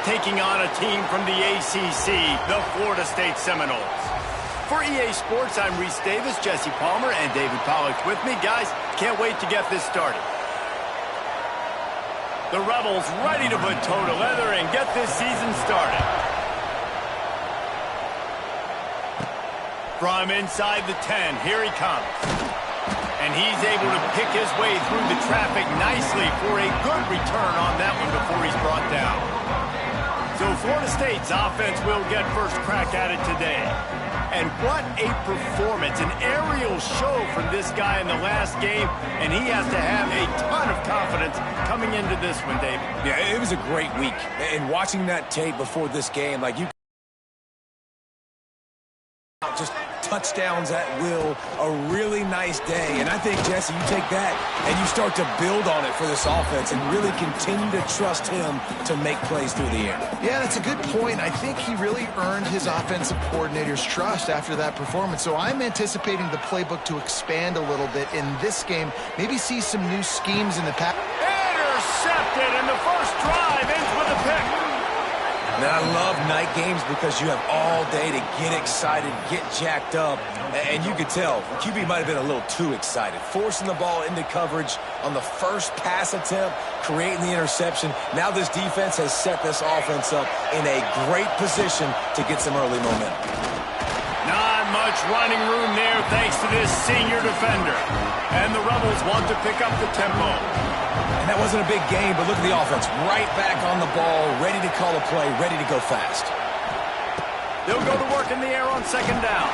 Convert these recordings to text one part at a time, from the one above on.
taking on a team from the ACC, the Florida State Seminoles. For EA Sports, I'm Reese Davis, Jesse Palmer, and David Pollock with me. Guys, can't wait to get this started. The Rebels ready to put toe to leather and get this season started. From inside the 10, here he comes. And he's able to pick his way through the traffic nicely for a good return on that one before he's brought down. So Florida State's offense will get first crack at it today. And what a performance, an aerial show from this guy in the last game, and he has to have a ton of confidence coming into this one, David. Yeah, it was a great week. And watching that tape before this game, like you just touchdowns at will, a really nice day. And I think, Jesse, you take that and you start to build on it for this offense and really continue to trust him to make plays through the air. Yeah, that's a good point. I think he really earned his offensive coordinator's trust after that performance. So I'm anticipating the playbook to expand a little bit in this game, maybe see some new schemes in the pass. Intercepted, and the first drive ends with a pick. Now, I love night games because you have all day to get excited, get jacked up, and you could tell QB might have been a little too excited, forcing the ball into coverage on the first pass attempt, creating the interception. Now this defense has set this offense up in a great position to get some early momentum. Not much running room there thanks to this senior defender. And the Rebels want to pick up the tempo. And that wasn't a big game, but look at the offense. Right back on the ball, ready to call a play, ready to go fast. They'll go to work in the air on second down.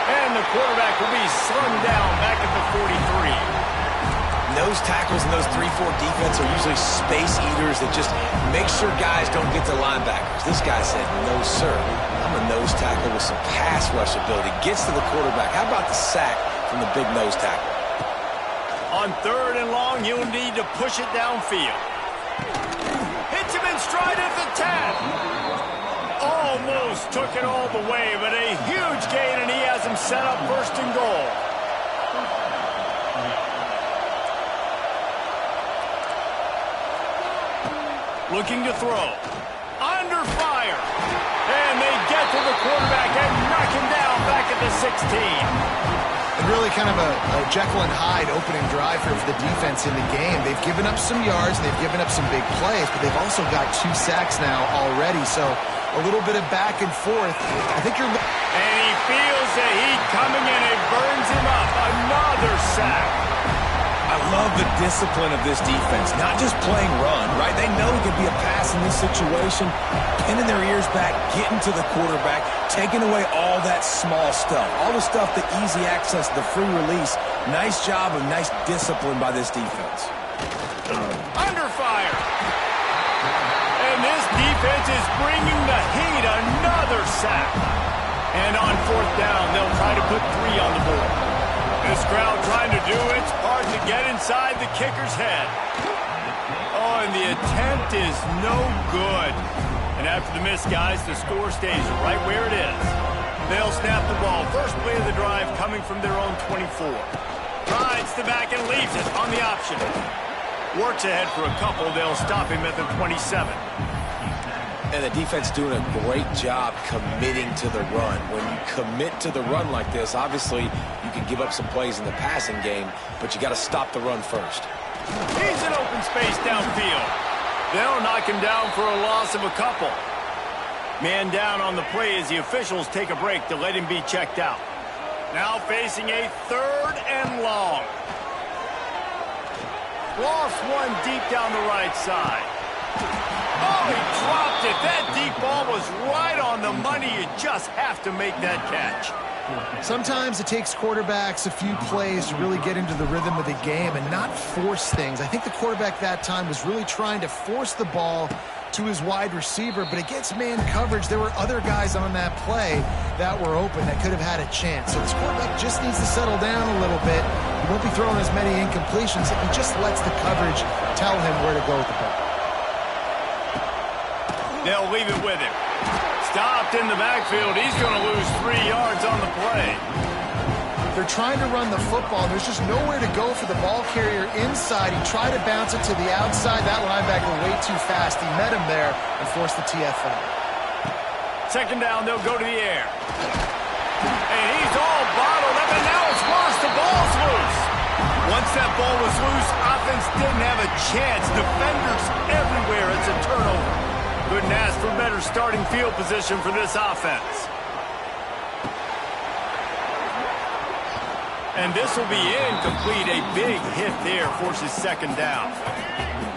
And the quarterback will be slung down back at the 43. Nose tackles in those 3-4 defense are usually space eaters that just make sure guys don't get to linebackers. This guy said, no, sir. I'm a nose tackle with some pass rush ability. Gets to the quarterback. How about the sack from the big nose tackle? On third and long, you'll need to push it downfield. Hits him in stride at the 10. Almost took it all the way, but a huge gain, and he has him set up first and goal. Looking to throw. Under fire. And they get to the quarterback and knock him down back at the 16. And really kind of a Jekyll and Hyde opening drive for the defense in the game. They've given up some yards, and they've given up some big plays, but they've also got 2 sacks now already. So a little bit of back and forth. I think you're... And he feels the heat coming, and it burns him up. Another sack. I love the discipline of this defense, not just playing run, right? They know it could be a pass in this situation, pinning their ears back, getting to the quarterback, taking away all that small stuff, all the stuff, the easy access, the free release. Nice job of nice discipline by this defense. Under fire. And this defense is bringing the heat. Another sack. And on fourth down, they'll try to put 3 on the board. This crowd trying to do its part to get inside the kicker's head. Oh, and the attempt is no good. And after the miss, guys, the score stays right where it is. They'll snap the ball. First play of the drive coming from their own 24. Rides the back and leaves it on the option. Works ahead for a couple. They'll stop him at the 27. And the defense doing a great job committing to the run. When you commit to the run like this, obviously you can give up some plays in the passing game, but you got to stop the run first. He's in open space downfield. They'll knock him down for a loss of a couple. Man down on the play as the officials take a break to let him be checked out. Now facing a third and long. Lost one deep down the right side. Oh, he dropped it. That deep ball was right on the money. You just have to make that catch. Sometimes it takes quarterbacks a few plays to really get into the rhythm of the game and not force things. I think the quarterback that time was really trying to force the ball to his wide receiver, but against man coverage, there were other guys on that play that were open that could have had a chance. So this quarterback just needs to settle down a little bit. He won't be throwing as many incompletions if he just lets the coverage tell him where to go with the ball. They'll leave it with him. Stopped in the backfield. He's going to lose 3 yards on the play. They're trying to run the football. There's just nowhere to go for the ball carrier inside. He tried to bounce it to the outside. That linebacker way too fast. He met him there and forced the TFL. Second down, they'll go to the air. And he's all bottled up, and now it's worse. The ball's loose. Once that ball was loose, offense didn't have a chance. Defenders everywhere. It's a turnover. Couldn't ask for better starting field position for this offense. And this will be incomplete. A big hit there forces second down.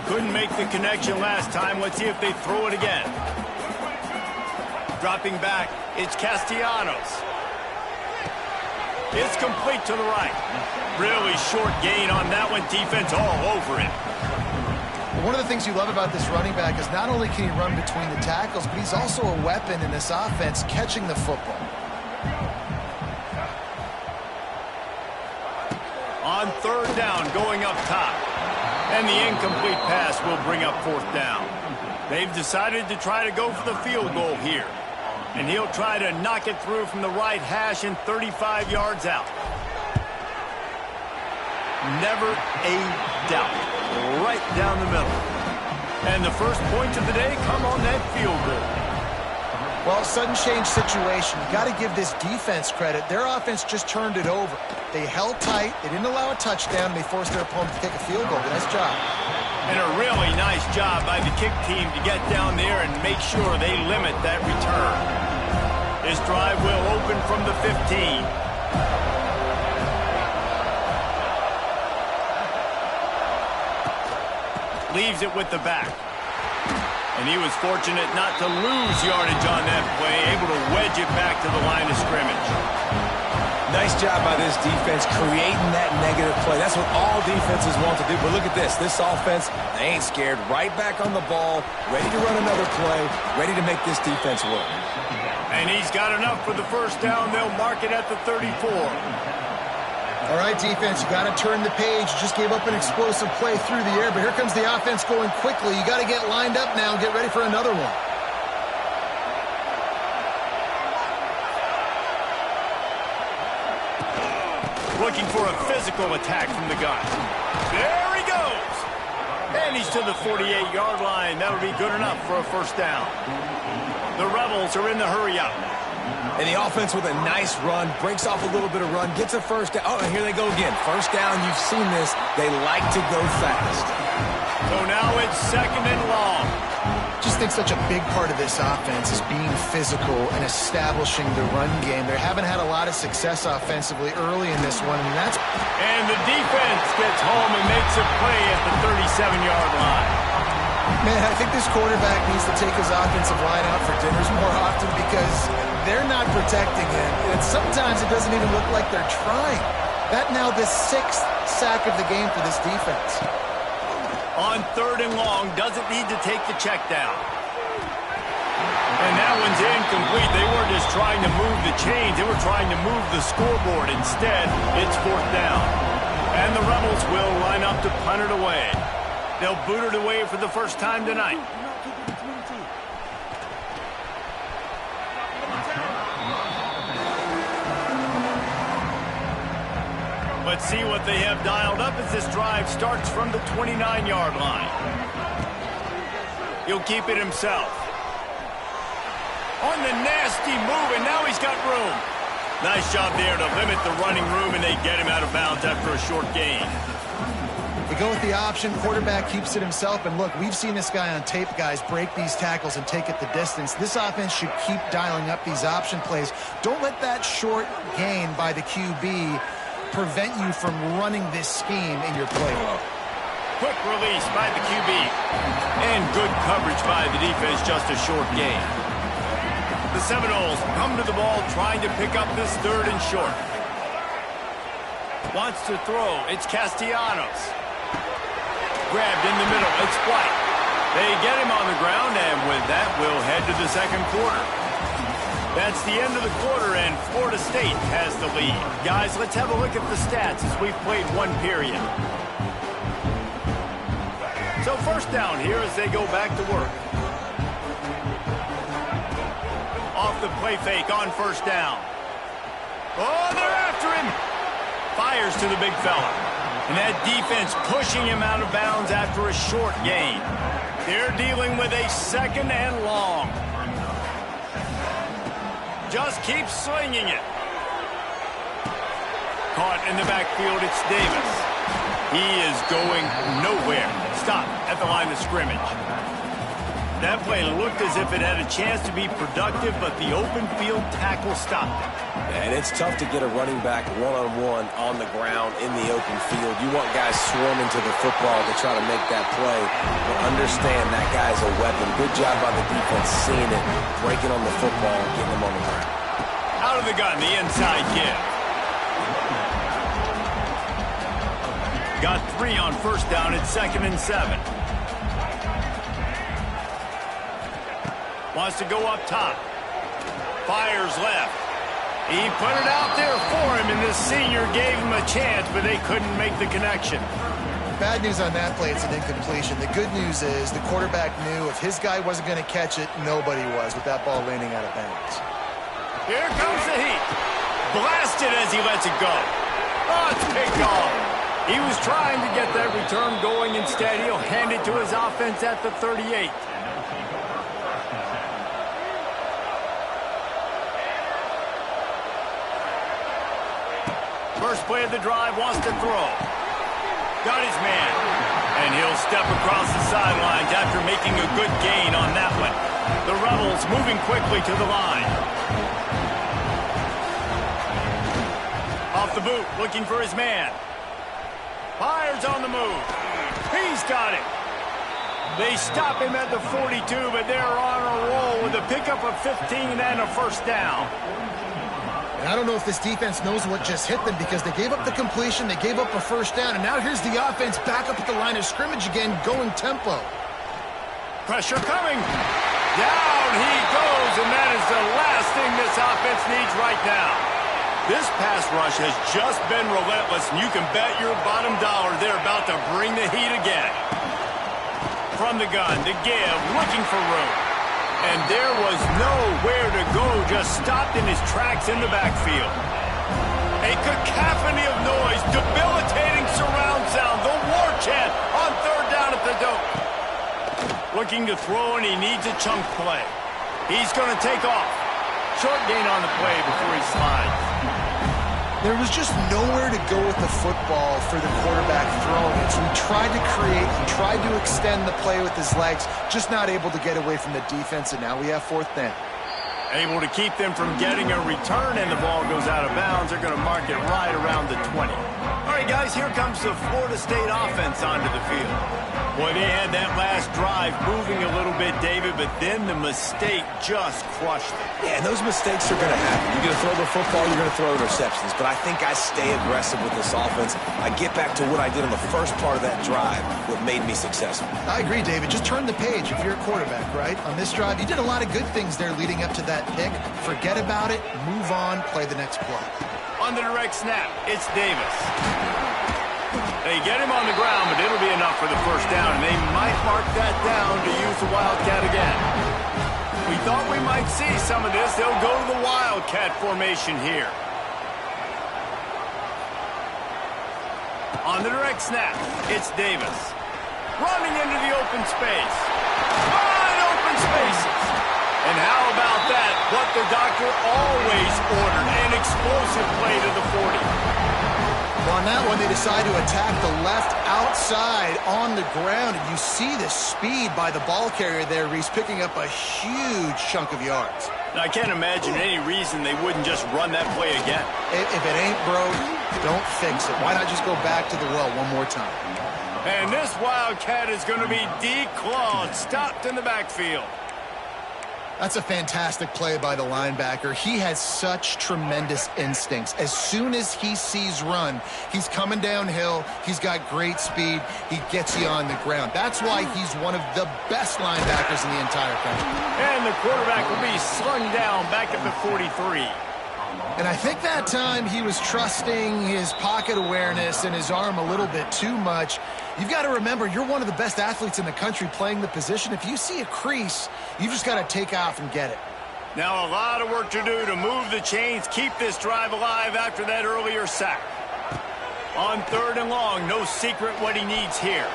Couldn't make the connection last time. Let's see if they throw it again. Dropping back, it's Castellanos. It's complete to the right. Really short gain on that one. Defense all over it. One of the things you love about this running back is not only can he run between the tackles, but he's also a weapon in this offense catching the football. On third down, going up top. And the incomplete pass will bring up fourth down. They've decided to try to go for the field goal here. And he'll try to knock it through from the right hash and 35 yards out. Never a doubt. Right down the middle. And the first points of the day come on that field goal. Well, sudden change situation. You got to give this defense credit. Their offense just turned it over. They held tight. They didn't allow a touchdown. And they forced their opponent to kick a field goal. Nice job. And a really nice job by the kick team to get down there and make sure they limit that return. This drive will open from the 15. Leaves it with the back. And he was fortunate not to lose yardage on that play, able to wedge it back to the line of scrimmage. Nice job by this defense creating that negative play. That's what all defenses want to do. But look at this. This offense, they ain't scared. Right back on the ball, ready to run another play, ready to make this defense work. And he's got enough for the first down. They'll mark it at the 34. All right, defense, you got to turn the page. You just gave up an explosive play through the air, but here comes the offense going quickly. You got to get lined up now and get ready for another one. Looking for a physical attack from the gun. There he goes. And he's to the 48-yard line. That'll be good enough for a first down. The Rebels are in the hurry-up. And the offense with a nice run, breaks off a little bit of run, gets a first down. Oh, and here they go again. First down, you've seen this. They like to go fast. So now it's second and long. Just think such a big part of this offense is being physical and establishing the run game. They haven't had a lot of success offensively early in this one, and the defense gets home and makes a play at the 37-yard line. Man, I think this quarterback needs to take his offensive line out for dinners more often because they're not protecting him. And sometimes it doesn't even look like they're trying. That now the 6th sack of the game for this defense. On third and long, doesn't need to take the check down. And that one's incomplete. They weren't just trying to move the chains. They were trying to move the scoreboard. Instead, it's fourth down. And the Rebels will line up to punt it away. They'll boot it away for the first time tonight. Let's see what they have dialed up as this drive starts from the 29-yard line. He'll keep it himself. On the nasty move, and now he's got room. Nice job there to limit the running room, and they get him out of bounds after a short gain. They go with the option. Quarterback keeps it himself. And look, we've seen this guy on tape, guys, break these tackles and take it the distance. This offense should keep dialing up these option plays. Don't let that short gain by the QB prevent you from running this scheme in your playbook. Quick release by the QB. And good coverage by the defense, just a short gain. The Seminoles come to the ball trying to pick up this third and short. Wants to throw. It's Castellanos. Grabbed in the middle. It's White. They get him on the ground, and with that, we'll head to the second quarter. That's the end of the quarter, and Florida State has the lead. Guys, let's have a look at the stats as we've played one period. So first down here as they go back to work. Off the play fake on first down. Oh, they're after him. Fires to the big fella. And that defense pushing him out of bounds after a short gain. They're dealing with a 2nd and long. Just keep slinging it. Caught in the backfield, it's Davis. He is going nowhere. Stop at the line of scrimmage. That play looked as if it had a chance to be productive, but the open field tackle stopped it. And it's tough to get a running back one-on-one on the ground in the open field. You want guys swarming to the football to try to make that play, but understand that guy's a weapon. Good job by the defense seeing it, breaking on the football, and getting him on the ground. Out of the gun, the inside give. Got 3 on first down at 2nd and 7. Wants to go up top. Fires left. He put it out there for him, and the senior gave him a chance, but they couldn't make the connection. Bad news on that play, it's an incompletion. The good news is the quarterback knew if his guy wasn't going to catch it, nobody was with that ball landing out of bounds. Here comes the heat. Blasted as he lets it go. Oh, it's picked off. He was trying to get that return going. Instead, he'll hand it to his offense at the 38. First play of the drive, wants to throw. Got his man. And he'll step across the sidelines after making a good gain on that one. The Rebels moving quickly to the line. Off the boot, looking for his man. Fires on the move. He's got it. They stop him at the 42, but they're on a roll with a pickup of 15 and a first down. And I don't know if this defense knows what just hit them because they gave up the completion, they gave up a first down, and now here's the offense back up at the line of scrimmage again, going tempo. Pressure coming. Down he goes, and that is the last thing this offense needs right now. This pass rush has just been relentless, and you can bet your bottom dollar they're about to bring the heat again. From the gun, to give, looking for room. And there was nowhere to go, just stopped in his tracks in the backfield. A cacophony of noise, debilitating surround sound, the war chant on 3rd down at the Dome. Looking to throw, and he needs a chunk play. He's going to take off. Short gain on the play before he slides. There was just nowhere to go with the football for the quarterback throwing it. So he tried to create, he tried to extend the play with his legs, just not able to get away from the defense, and now we have 4th down. Able to keep them from getting a return, and the ball goes out of bounds. They're going to mark it right around the 20. All right, guys, here comes the Florida State offense onto the field. Boy, they had that last drive moving a little bit, David, but then the mistake just crushed them. Yeah, and those mistakes are going to happen. You're going to throw the football, you're going to throw interceptions. But I think I stay aggressive with this offense. I get back to what I did in the first part of that drive, what made me successful. I agree, David. Just turn the page if you're a quarterback, right? On this drive, you did a lot of good things there leading up to that pick. Forget about it, move on, play the next play. On the direct snap, it's Davis. They get him on the ground, but it'll be enough for the first down, and they might mark that down to use the Wildcat again. We thought we might see some of this. They'll go to the Wildcat formation here. On the direct snap, it's Davis. Running into the open space. Wide open spaces. And how about that? What the doctor always ordered, an explosive play to the 40. Well, on that one, they decide to attack the left outside on the ground, and you see the speed by the ball carrier there, Reese, picking up a huge chunk of yards. Now, I can't imagine any reason they wouldn't just run that play again. If it ain't broke, don't fix it. Why not just go back to the well one more time? And this Wildcat is going to be declawed, stopped in the backfield. That's a fantastic play by the linebacker. He has such tremendous instincts. As soon as he sees run, he's coming downhill. He's got great speed. He gets you on the ground. That's why he's one of the best linebackers in the entire country. And the quarterback will be slung down back at the 43. And I think that time he was trusting his pocket awareness and his arm a little bit too much. You've got to remember, you're one of the best athletes in the country playing the position. If you see a crease, you've just got to take off and get it. Now a lot of work to do to move the chains, keep this drive alive after that earlier sack. On 3rd and long, no secret what he needs here.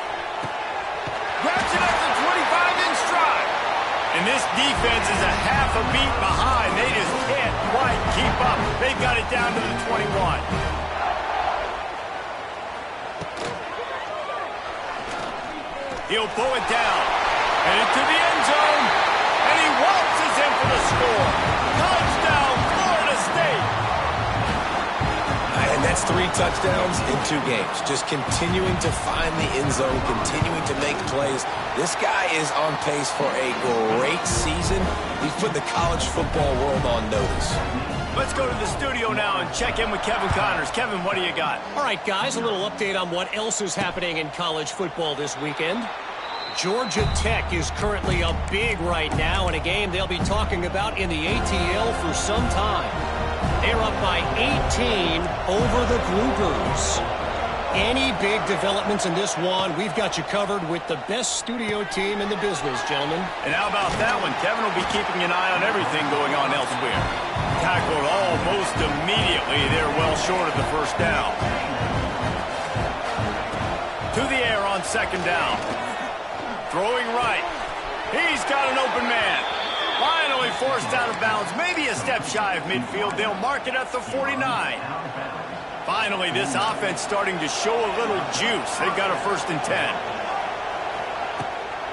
Grabs it up to 25 in stride. And this defense is a half a beat behind. They just can't quite keep up. They've got it down to the 21. He'll pull it down. And into the end zone. And he waltzes in for the score. Touchdown, Florida State. And that's 3 touchdowns in 2 games. Just continuing to find the end zone, continuing to make plays. This guy is on pace for a great season. He's put the college football world on notice. Let's go to the studio now and check in with Kevin Connors. Kevin, what do you got? All right, guys, a little update on what else is happening in college football this weekend. Georgia Tech is currently up big right now in a game they'll be talking about in the ATL for some time. They're up by 18 over the Groupers. Any big developments in this one, we've got you covered with the best studio team in the business, gentlemen. And how about that one? Kevin will be keeping an eye on everything going on elsewhere. Tackled almost immediately. They're well short of the first down. To the air on 2nd down. Throwing right. He's got an open man. Finally forced out of bounds. Maybe a step shy of midfield. They'll mark it at the 49. Finally, this offense starting to show a little juice. They've got a 1st and 10.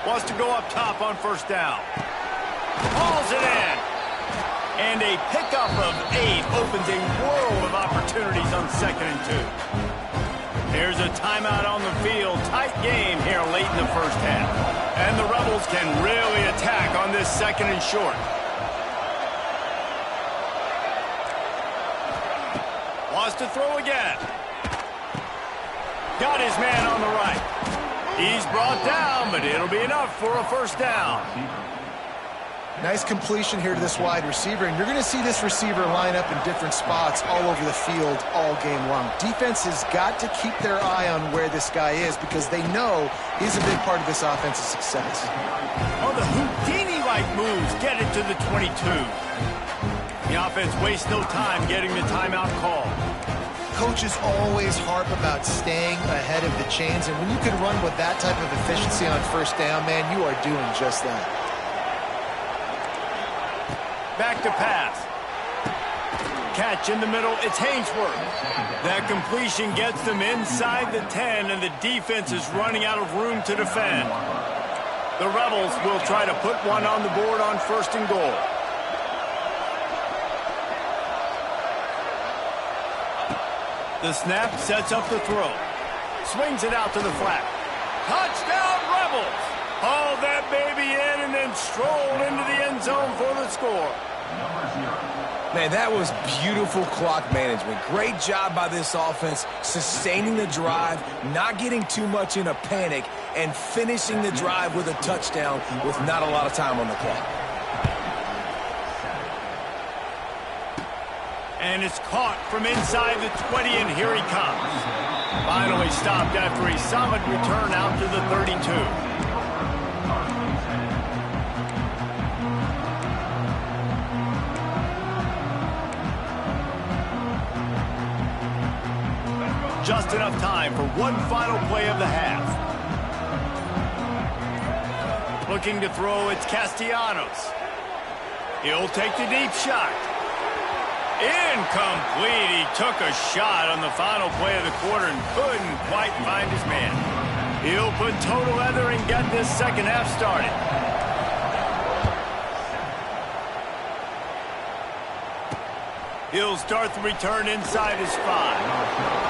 Wants to go up top on 1st down. Hauls it in. And a pickup of 8 opens a world of opportunities on 2nd and 2. There's a timeout on the field. Tight game here late in the first half. And the Rebels can really attack on this 2nd and short. Wants to throw again. Got his man on the right. He's brought down, but it'll be enough for a 1st down. Nice completion here to this wide receiver, and you're going to see this receiver line up in different spots all over the field all game long. Defense has got to keep their eye on where this guy is because they know he's a big part of this offense's success. Oh, the Houdini-like moves get it to the 22. The offense wastes no time getting the timeout call. Coaches always harp about staying ahead of the chains, and when you can run with that type of efficiency on 1st down, man, you are doing just that. Back to pass. Catch in the middle. It's Hainsworth. That completion gets them inside the 10, and the defense is running out of room to defend. The Rebels will try to put one on the board on 1st and goal. The snap sets up the throw. Swings it out to the flat. Touchdown, Rebels! Hauled that baby in and then strolled into the end zone for the score. Man, that was beautiful clock management. Great job by this offense, sustaining the drive, not getting too much in a panic, and finishing the drive with a touchdown with not a lot of time on the clock. And it's caught from inside the 20, and here he comes. Finally stopped after a solid return out to the 32. Just enough time for one final play of the half. Looking to throw, it's Castellanos. He'll take the deep shot. Incomplete. He took a shot on the final play of the quarter and couldn't quite find his man. He'll put total leather and get this 2nd half started. He'll start the return inside his 5.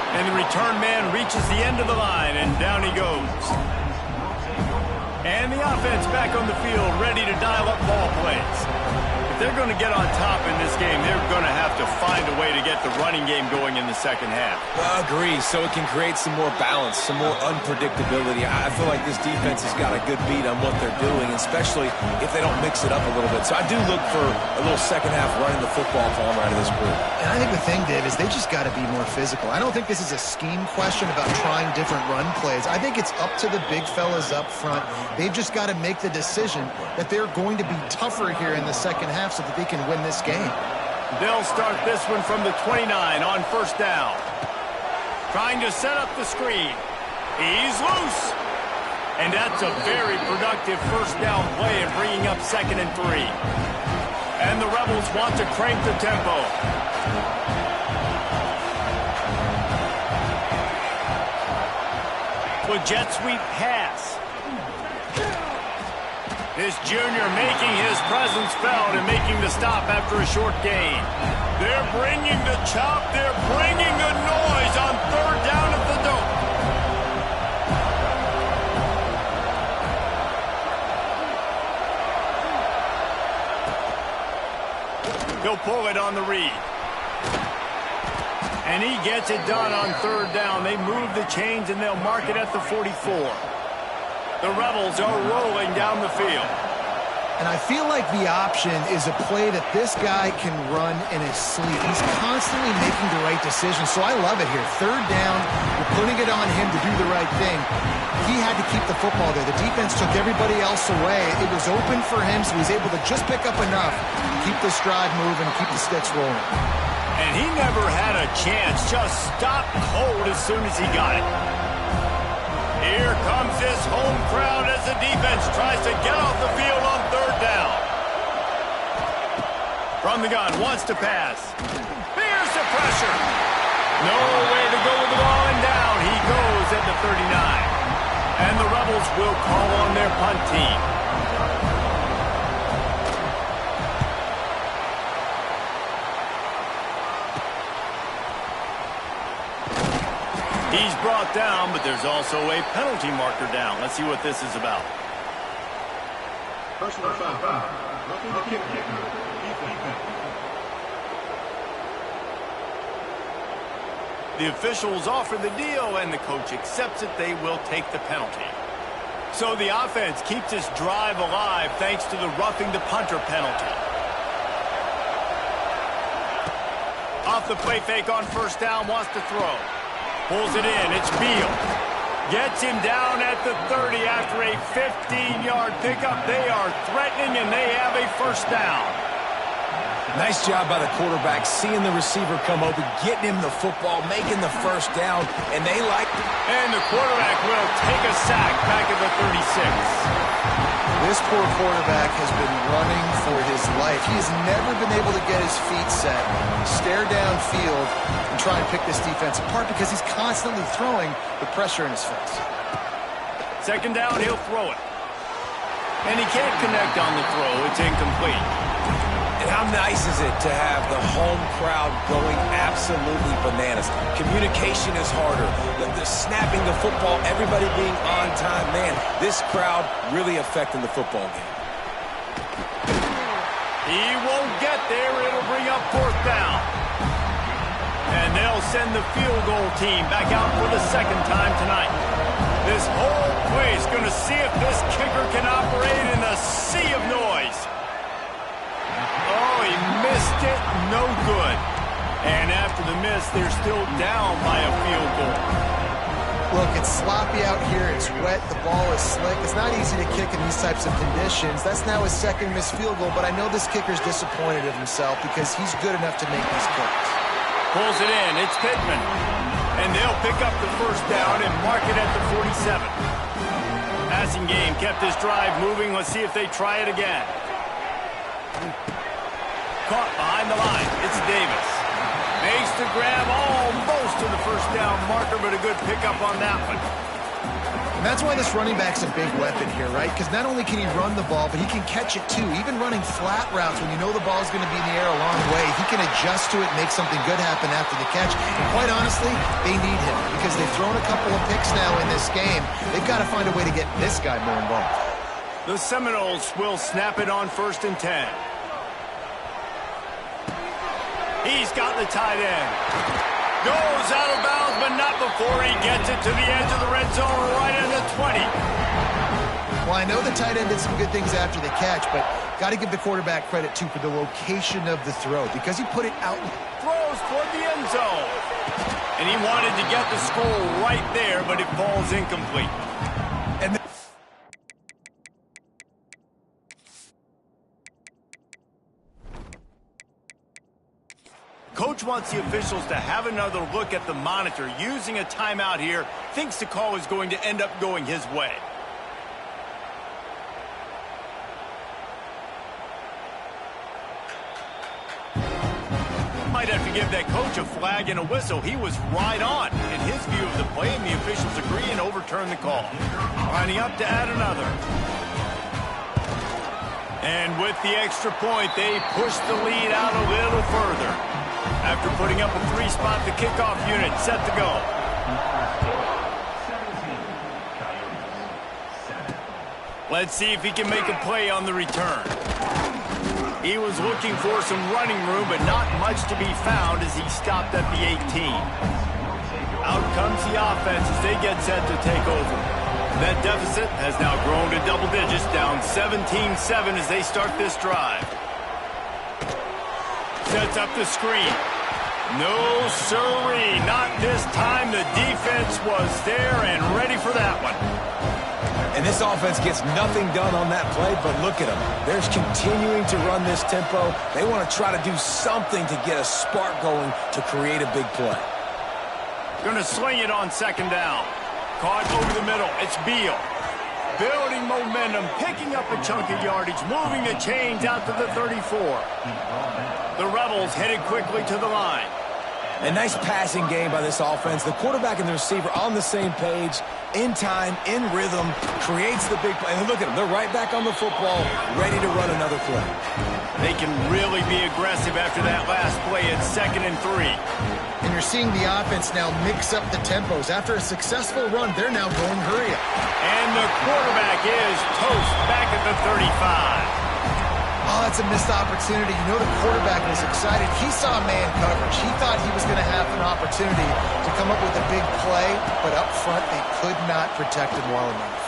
And the return man reaches the end of the line, and down he goes. And the offense back on the field, ready to dial up ball plays. If they're going to get on top in this game, they're going to have to find a way to get the running game going in the 2nd half. Agree, so it can create some more balance, some more unpredictability. I feel like this defense has got a good beat on what they're doing, especially if they don't mix it up a little bit. So I do look for a little 2nd half running the football from out of this group. And I think the thing, Dave, is they just got to be more physical. I don't think this is a scheme question about trying different run plays. I think it's up to the big fellas up front. They've just got to make the decision that they're going to be tougher here in the 2nd half so that they can win this game. They'll start this one from the 29 on 1st down. Trying to set up the screen. He's loose. And that's a very productive first down play and bringing up 2nd and 3. And the Rebels want to crank the tempo. With jet sweep pass. This junior making his presence felt and making the stop after a short gain. They're bringing the chop. They're bringing the noise on 3rd down at the dome. He'll pull it on the read. And he gets it done on 3rd down. They move the chains and they'll mark it at the 44. The Rebels are rolling down the field. And I feel like the option is a play that this guy can run in his sleep. He's constantly making the right decision, so I love it here. 3rd down, you're putting it on him to do the right thing. He had to keep the football there. The defense took everybody else away. It was open for him, so he's able to just pick up enough to keep the stride moving, keep the sticks rolling. And he never had a chance. Just stopped cold as soon as he got it. Here comes this home crowd as the defense tries to get off the field on 3rd down. From the gun, wants to pass. Here's the pressure. No way to go with the ball, and down he goes at the 39. And the Rebels will call on their punt team. He's brought down, but there's also a penalty marker down. Let's see what this is about. Personal foul. Roughing the kicker. The officials offer the deal, and the coach accepts it. They will take the penalty. So the offense keeps this drive alive thanks to the roughing the punter penalty. Off the play fake on 1st down, wants to throw. Pulls it in, it's Beal. Gets him down at the 30 after a 15-yard pickup. They are threatening, and they have a 1st down. Nice job by the quarterback, seeing the receiver come open, getting him the football, making the 1st down, and they like... And the quarterback will take a sack back at the 36. This poor quarterback has been running for his life. He has never been able to get his feet set, stare downfield, and try and pick this defense apart because he's constantly throwing with pressure in his face. 2nd down, he'll throw it. And he can't connect on the throw. It's incomplete. And how nice is it to have the home crowd going absolutely bananas? Communication is harder. The snapping the football, everybody being on time. Man, this crowd really affecting the football game. He won't get there. It'll bring up 4th down. And they'll send the field goal team back out for the 2nd time tonight. This whole place going to see if this kicker can operate in a sea of noise. Oh, he missed it. No good. And after the miss, they're still down by a field goal. Look, it's sloppy out here. It's wet. The ball is slick. It's not easy to kick in these types of conditions. That's now his 2nd missed field goal, but I know this kicker's disappointed of himself because he's good enough to make these kicks. Pulls it in. It's Pittman. And they'll pick up the 1st down and mark it at the 47. Passing game kept this drive moving. Let's see if they try it again. Caught behind the line. It's Davis. Makes the grab almost to the 1st down marker, but a good pickup on that one. And that's why this running back's a big weapon here, right? Because not only can he run the ball, but he can catch it too. Even running flat routes when you know the ball's going to be in the air a long way, he can adjust to it, make something good happen after the catch. And quite honestly, they need him because they've thrown a couple of picks now in this game. They've got to find a way to get this guy more involved. The Seminoles will snap it on 1st and 10. He's got the tight end. Goes out of bounds, but not before he gets it to the edge of the red zone right at the 20. Well, I know the tight end did some good things after the catch, but got to give the quarterback credit, too, for the location of the throw because he put it out. Throws toward the end zone. And he wanted to get the score right there, but it falls incomplete. And Coach coach wants the officials to have another look at the monitor. Using a timeout here, thinks the call is going to end up going his way. Might have to give that coach a flag and a whistle. He was right on in his view of the play, and the officials agree and overturn the call. Lining up to add another. And with the extra point, they push the lead out a little further. After putting up a 3-spot, the kickoff unit set to go. Let's see if he can make a play on the return. He was looking for some running room, but not much to be found as he stopped at the 18. Out comes the offense as they get set to take over. That deficit has now grown to double digits, down 17-7 as they start this drive. Sets up the screen. No siree, not this time. The defense was there and ready for that one. And this offense gets nothing done on that play, but look at them. They're continuing to run this tempo. They want to try to do something to get a spark going to create a big play. Going to sling it on second down. Caught over the middle. It's Beal. Building momentum, picking up a chunk of yardage, moving the chains out to the 34. The Rebels headed quickly to the line. A nice passing game by this offense. The quarterback and the receiver on the same page, in time, in rhythm, creates the big play. And look at them. They're right back on the football, ready to run another play. They can really be aggressive after that last play at 2nd and 3. And you're seeing the offense now mix up the tempos. After a successful run, they're now going hurry up. And the quarterback is toast back at the 35. Oh, that's a missed opportunity. You know the quarterback was excited. He saw man coverage. He thought he was going to have an opportunity to come up with a big play, but up front they could not protect him well enough.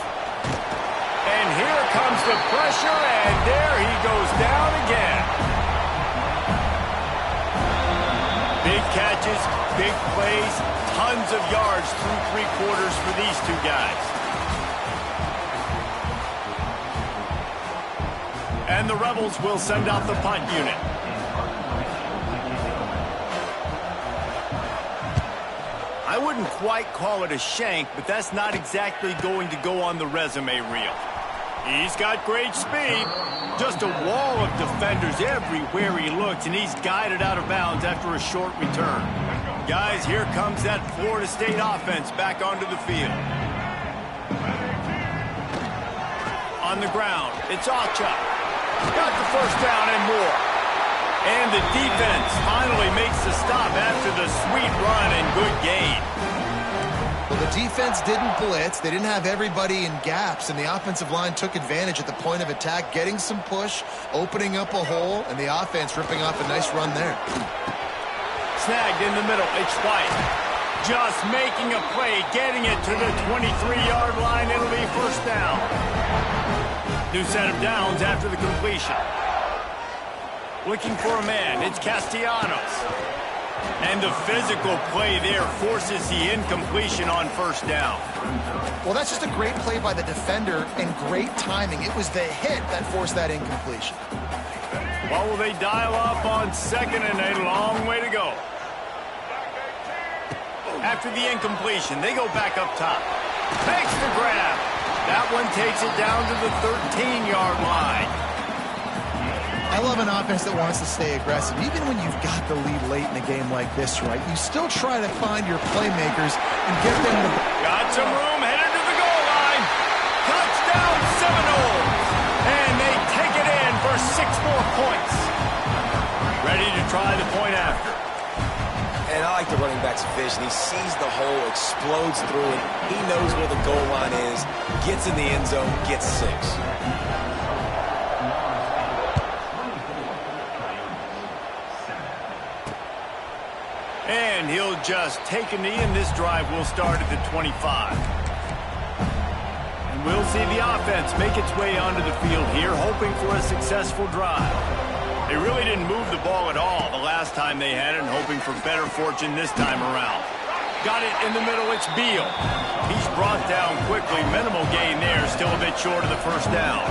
And here comes the pressure, and there he goes down again. Big catches, big plays, tons of yards through 3 quarters for these two guys. And the Rebels will send out the punt unit. I wouldn't quite call it a shank, but that's not exactly going to go on the resume reel. He's got great speed. Just a wall of defenders everywhere he looks, and he's guided out of bounds after a short return. Guys, here comes that Florida State offense back onto the field. On the ground, it's Ocha. Got the first down and more. And the defense finally makes the stop after the sweet run and good gain. Well, the defense didn't blitz. They didn't have everybody in gaps, and the offensive line took advantage at the point of attack, getting some push, opening up a hole, and the offense ripping off a nice run there. Snagged in the middle. It's White. Just making a play, getting it to the 23-yard line. It'll be first down. New set of downs after the completion. Looking for a man. It's Castellanos. And the physical play there forces the incompletion on first down. Well, that's just a great play by the defender and great timing. It was the hit that forced that incompletion. Well, will they dial up on second, and a long way to go. After the incompletion, they go back up top. Makes the grab. That one takes it down to the 13-yard line. I love an offense that wants to stay aggressive. Even when you've got the lead late in a game like this, right, you still try to find your playmakers and get them the... Got some room, headed to the goal line. Touchdown Seminoles. And they take it in for 6 more points. Ready to try the point after. And I like the running back's vision. He sees the hole, explodes through it. He knows where the goal line is, gets in the end zone, gets 6. And he'll just take a knee, and this drive will start at the 25. And we'll see the offense make its way onto the field here, hoping for a successful drive. They really didn't move the ball at all the last time they had it, and hoping for better fortune this time around. Got it in the middle, it's Beal. He's brought down quickly, minimal gain there, still a bit short of the first down.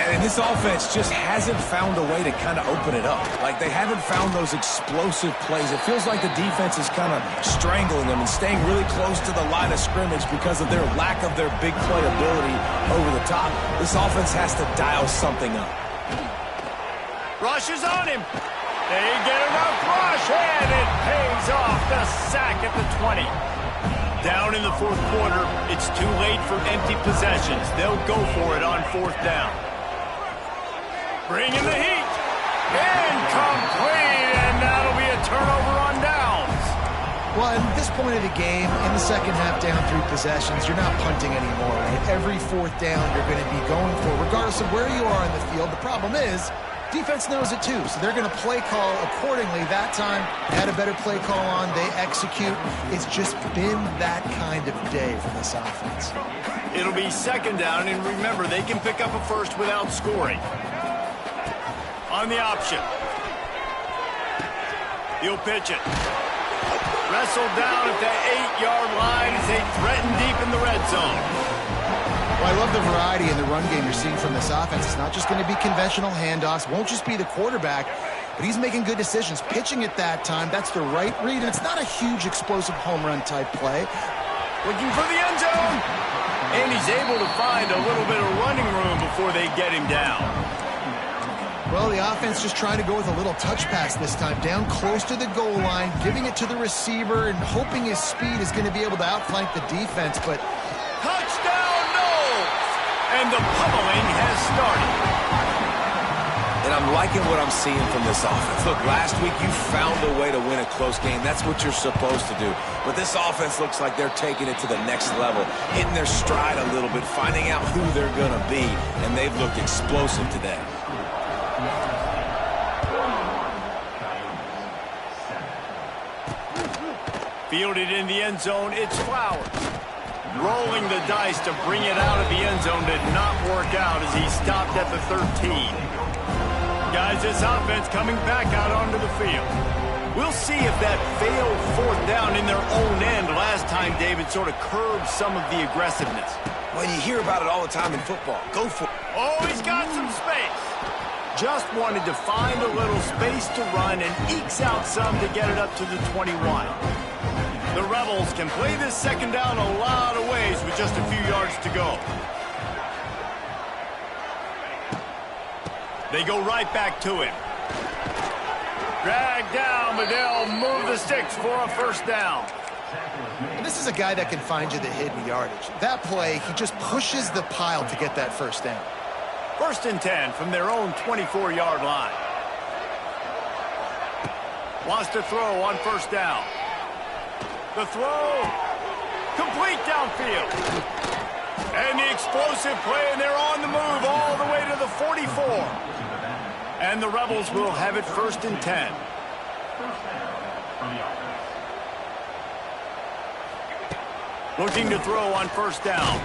And in And this offense just hasn't found a way to kind of open it up. Like, they haven't found those explosive plays. It feels like the defense is kind of strangling them and staying really close to the line of scrimmage because of their lack of their big play ability over the top. This offense has to dial something up. Rush is on him. They get enough rush, and it pays off. The sack at the 20. Down in the fourth quarter, it's too late for empty possessions. They'll go for it on fourth down. Bring in the heat. Incomplete, and that'll be a turnover on downs. Well, at this point of the game, in the second half, down 3 possessions, you're not punting anymore, right? Every fourth down you're going to be going for, regardless of where you are in the field. The problem is, defense knows it too, so they're going to play call accordingly. That time, they had a better play call on. They execute. It's just been that kind of day for this offense. It'll be second down, and remember, they can pick up a first without scoring. On the option. He'll pitch it. Wrestled down at the 8-yard line as they threaten deep in the red zone. Well, I love the variety in the run game you're seeing from this offense. It's not just going to be conventional handoffs. Won't just be the quarterback, but he's making good decisions. Pitching at that time, that's the right read, and it's not a huge explosive home run type play. Looking for the end zone. And he's able to find a little bit of running room before they get him down. Well, the offense just trying to go with a little touch pass this time, down close to the goal line, giving it to the receiver and hoping his speed is going to be able to outflank the defense, but... Touchdown, Knowles! And the pummeling has started. And I'm liking what I'm seeing from this offense. Look, last week you found a way to win a close game. That's what you're supposed to do. But this offense looks like they're taking it to the next level, hitting their stride a little bit, finding out who they're going to be, and they've looked explosive today. Fielded in the end zone, it's Flowers. Rolling the dice to bring it out of the end zone did not work out as he stopped at the 13. Guys, this offense coming back out onto the field. We'll see if that failed fourth down in their own end last time, David, sort of curbed some of the aggressiveness. Well, you hear about it all the time in football. Go for it. Oh, he's got some space. Just wanted to find a little space to run and ekes out some to get it up to the 21. The Rebels can play this second down a lot of ways with just a few yards to go. They go right back to him. Dragged down, but they'll move the sticks for a first down. And this is a guy that can find you the hidden yardage. That play, he just pushes the pile to get that first down. First and 10 from their own 24-yard line. Wants to throw on first down. The throw, complete downfield. And the explosive play, and they're on the move all the way to the 44. And the Rebels will have it first and 10. Looking to throw on first down.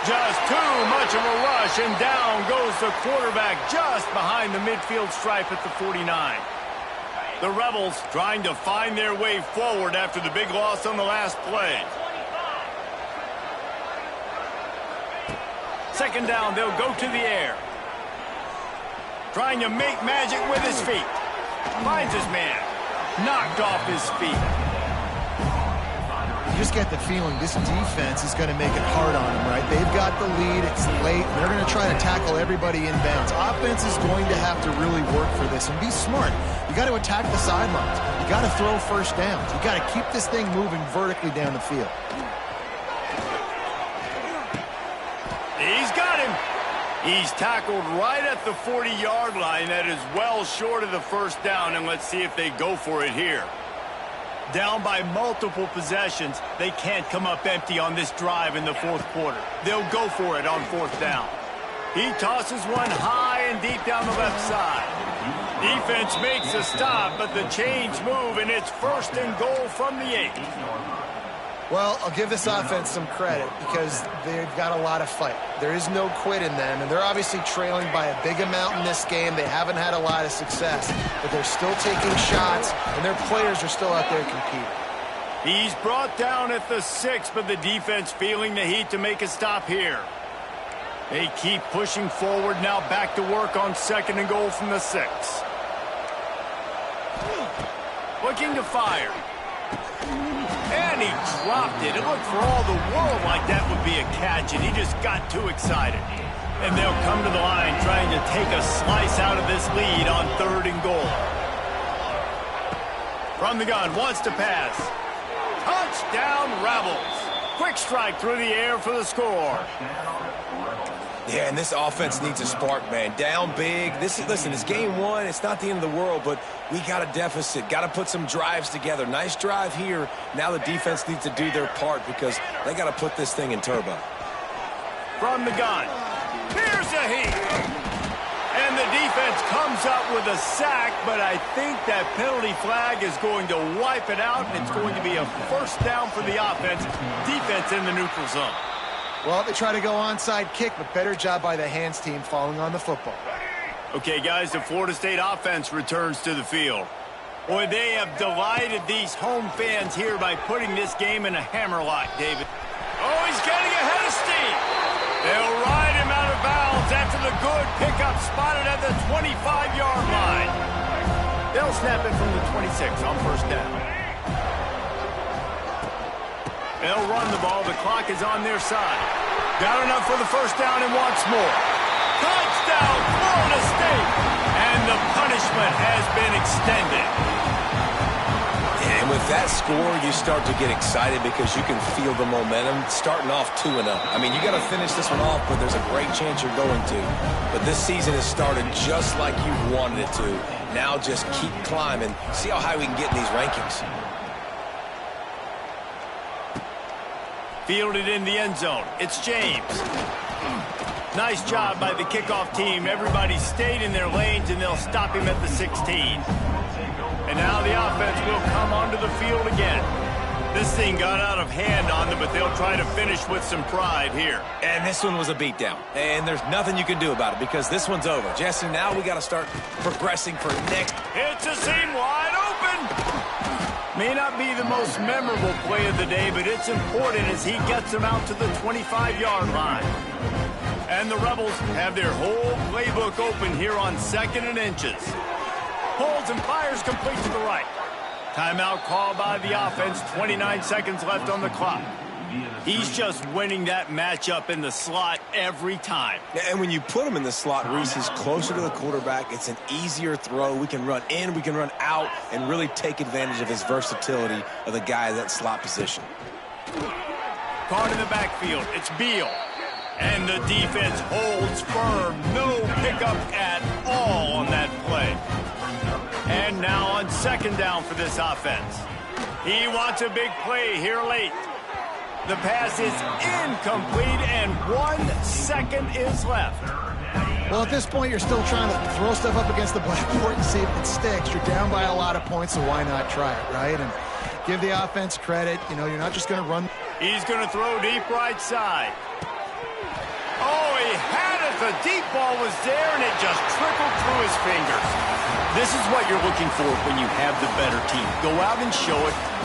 Just too much of a rush, and down goes the quarterback just behind the midfield stripe at the 49. The Rebels trying to find their way forward after the big loss on the last play. Second down, they'll go to the air. Trying to make magic with his feet. Finds his man. Knocked off his feet. You just get the feeling this defense is going to make it hard on them, right? They've got the lead. It's late. They're going to try to tackle everybody in bounds. Offense is going to have to really work for this and be smart. You got to attack the sidelines. You got to throw first downs. You got to keep this thing moving vertically down the field. He's got him. He's tackled right at the 40-yard line. That is well short of the first down, and let's see if they go for it here. Down by multiple possessions, they can't come up empty on this drive in the fourth quarter. They'll go for it on fourth down. He tosses one high and deep down the left side. Defense makes a stop, but the chains move, and it's first and goal from the 8. Well, I'll give this offense some credit because they've got a lot of fight. There is no quit in them, and they're obviously trailing by a big amount in this game. They haven't had a lot of success, but they're still taking shots, and their players are still out there competing. He's brought down at the 6, but the defense feeling the heat to make a stop here. They keep pushing forward, now back to work on 2nd and goal from the 6. Looking to fire. And he dropped it. It looked for all the world like that would be a catch, and he just got too excited. And they'll come to the line trying to take a slice out of this lead on 3rd and goal. From the gun, wants to pass. Touchdown, Rebels. Quick strike through the air for the score. Yeah, and this offense needs a spark, man. Down big. Listen, it's game 1. It's not the end of the world, but we got a deficit. Got to put some drives together. Nice drive here. Now the defense needs to do their part because they got to put this thing in turbo. From the gun. Here's a heat. And the defense comes up with a sack, but I think that penalty flag is going to wipe it out, and it's going to be a 1st down for the offense. Defense in the neutral zone. Well, they try to go onside kick, but better job by the hands team falling on the football. Okay, guys, the Florida State offense returns to the field. Boy, they have delighted these home fans here by putting this game in a hammerlock, David. Oh, he's getting ahead of steam. They'll ride him out of bounds after the good pickup spotted at the 25-yard line. They'll snap it from the 26 on 1st down. They'll run the ball. The clock is on their side. Got enough for the 1st down and wants more. Touchdown, Florida State! And the punishment has been extended. And with that score, you start to get excited because you can feel the momentum starting off 2-0. I mean, you got to finish this one off, but there's a great chance you're going to. But this season has started just like you wanted it to. Now just keep climbing. See how high we can get in these rankings. Fielded in the end zone. It's James. Nice job by the kickoff team. Everybody stayed in their lanes, and they'll stop him at the 16. And now the offense will come onto the field again. This thing got out of hand on them, but they'll try to finish with some pride here. And this one was a beatdown. And there's nothing you can do about it because this one's over. Jesse, now we got to start progressing for next. It's a seam wide open. May not be the most memorable play of the day, but it's important as he gets them out to the 25-yard line. And the Rebels have their whole playbook open here on 2nd and inches. Pulls and fires complete to the right. Timeout called by the offense. 29 seconds left on the clock. He's just winning that matchup in the slot every time. And when you put him in the slot, Reese is closer to the quarterback. It's an easier throw. We can run in, we can run out, and really take advantage of his versatility of the guy in that slot position. Caught in the backfield. It's Beal. And the defense holds firm. No pickup at all on that play. And now on 2nd down for this offense. He wants a big play here late. The pass is incomplete, and 1 second is left. Well, at this point, you're still trying to throw stuff up against the blackboard and see if it sticks. You're down by a lot of points, so why not try it, right? And give the offense credit. You know, you're not just going to run. He's going to throw deep right side. Oh, he had it. The deep ball was there, and it just trickled through his fingers. This is what you're looking for when you have the better team. Go out and show it.